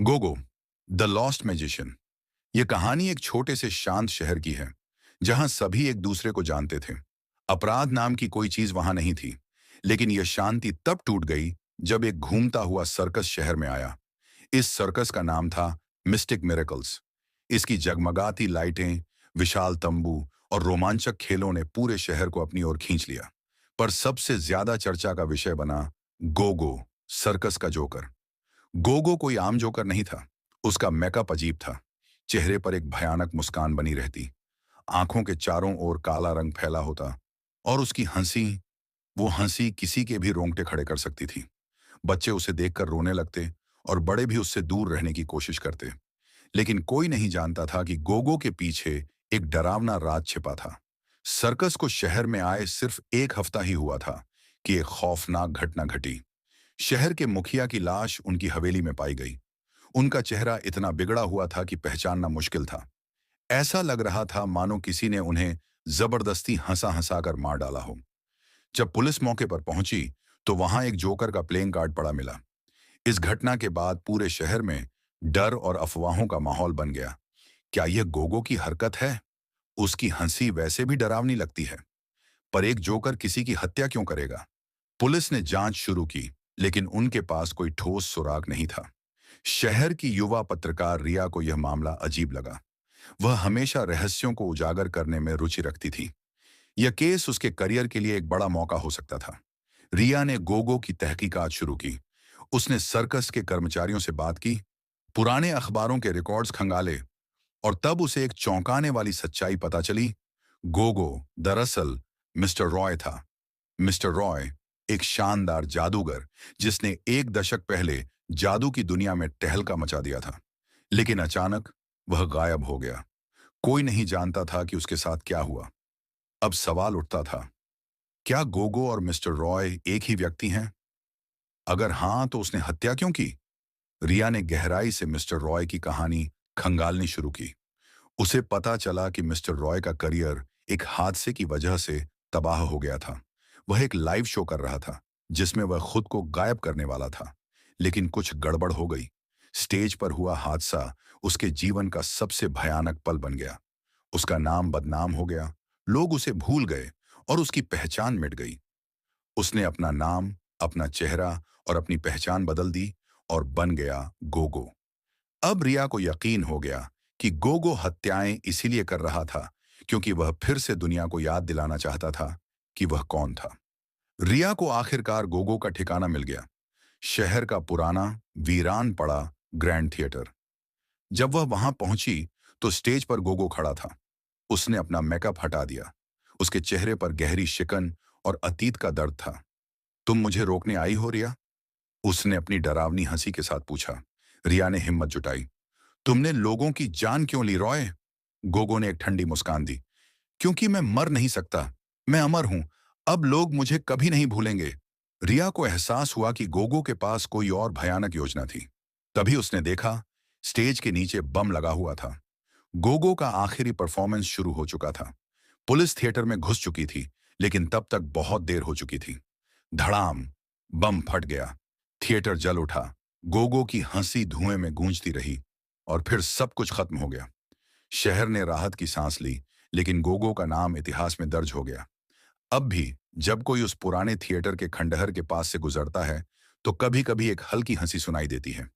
Gogo the lost magician. यह कहानी एक छोटे से शांत शहर की है जहां सभी एक दूसरे को जानते थे। अपराध नाम की कोई चीज वहां नहीं थी। लेकिन यह शांति तब टूट गई जब एक घूमता हुआ सर्कस शहर में आया। इस सर्कस का नाम था मिस्टिक मिरेकल्स। इसकी जगमगाती लाइटें, विशाल तंबू और रोमांचक खेलों ने पूरे शहर को अपनी ओर खींच लिया। पर सबसे ज्यादा चर्चा का विषय बना गोगो, सर्कस का जोकर। गोगो कोई आम जोकर नहीं था। उसका मेकअप अजीब था। चेहरे पर एक भयानक मुस्कान बनी रहती, आंखों के चारों ओर काला रंग फैला होता, और उसकी हंसी, वो हंसी किसी के भी रोंगटे खड़े कर सकती थी। बच्चे उसे देखकर रोने लगते और बड़े भी उससे दूर रहने की कोशिश करते। लेकिन कोई नहीं जानता था कि गोगो के पीछे एक डरावना राज छिपा था। सर्कस को शहर में आए सिर्फ एक हफ्ता ही हुआ था कि एक खौफनाक घटना घटी। शहर के मुखिया की लाश उनकी हवेली में पाई गई। उनका चेहरा इतना बिगड़ा हुआ था कि पहचानना मुश्किल था। ऐसा लग रहा था मानो किसी ने उन्हें जबरदस्ती हंसा हंसा कर मार डाला हो। जब पुलिस मौके पर पहुंची तो वहां एक जोकर का प्लेइंग कार्ड पड़ा मिला। इस घटना के बाद पूरे शहर में डर और अफवाहों का माहौल बन गया। क्या यह गोगो की हरकत है? उसकी हंसी वैसे भी डरावनी लगती है, पर एक जोकर किसी की हत्या क्यों करेगा? पुलिस ने जांच शुरू की, लेकिन उनके पास कोई ठोस सुराग नहीं था। शहर की युवा पत्रकार रिया को यह मामला अजीब लगा। वह हमेशा रहस्यों को उजागर करने में रुचि रखती थी। यह केस उसके करियर के लिए एक बड़ा मौका हो सकता था। रिया ने गोगो की तहकीकात शुरू की। उसने सर्कस के कर्मचारियों से बात की, पुराने अखबारों के रिकॉर्ड्स खंगाले, और तब उसे एक चौंकाने वाली सच्चाई पता चली। गोगो दरअसल मिस्टर रॉय था। मिस्टर रॉय एक शानदार जादूगर, जिसने एक दशक पहले जादू की दुनिया में टहलका मचा दिया था। लेकिन अचानक वह गायब हो गया। कोई नहीं जानता था कि उसके साथ क्या हुआ। अब सवाल उठता था, क्या गोगो और मिस्टर रॉय एक ही व्यक्ति हैं? अगर हां, तो उसने हत्या क्यों की? रिया ने गहराई से मिस्टर रॉय की कहानी खंगालनी शुरू की। उसे पता चला कि मिस्टर रॉय का करियर एक हादसे की वजह से तबाह हो गया था। वह एक लाइव शो कर रहा था जिसमें वह खुद को गायब करने वाला था। लेकिन कुछ गड़बड़ हो गई। स्टेज पर हुआ हादसा उसके जीवन का सबसे भयानक पल बन गया। उसका नाम बदनाम हो गया, लोग उसे भूल गए और उसकी पहचान मिट गई। उसने अपना नाम, अपना चेहरा और अपनी पहचान बदल दी और बन गया गोगो। अब रिया को यकीन हो गया कि गोगो हत्याएं इसीलिए कर रहा था क्योंकि वह फिर से दुनिया को याद दिलाना चाहता था कि वह कौन था। रिया को आखिरकार गोगो का ठिकाना मिल गया। शहर का पुराना वीरान पड़ा ग्रैंड थिएटर। जब वह वहां पहुंची तो स्टेज पर गोगो खड़ा था। उसने अपना मेकअप हटा दिया। उसके चेहरे पर गहरी शिकन और अतीत का दर्द था। तुम मुझे रोकने आई हो रिया? उसने अपनी डरावनी हंसी के साथ पूछा। रिया ने हिम्मत जुटाई। तुमने लोगों की जान क्यों ली रॉय? गोगो ने एक ठंडी मुस्कान दी। क्योंकि मैं मर नहीं सकता। मैं अमर हूं। अब लोग मुझे कभी नहीं भूलेंगे। रिया को एहसास हुआ कि गोगो के पास कोई और भयानक योजना थी। तभी उसने देखा, स्टेज के नीचे बम लगा हुआ था। गोगो का आखिरी परफॉर्मेंस शुरू हो चुका था। पुलिस थिएटर में घुस चुकी थी, लेकिन तब तक बहुत देर हो चुकी थी। धड़ाम, बम फट गया। थिएटर जल उठा। गोगो की हंसी धुएं में गूंजती रही, और फिर सब कुछ खत्म हो गया। शहर ने राहत की सांस ली, लेकिन गोगो का नाम इतिहास में दर्ज हो गया। अब भी जब कोई उस पुराने थिएटर के खंडहर के पास से गुजरता है, तो कभी-कभी एक हल्की हंसी सुनाई देती है।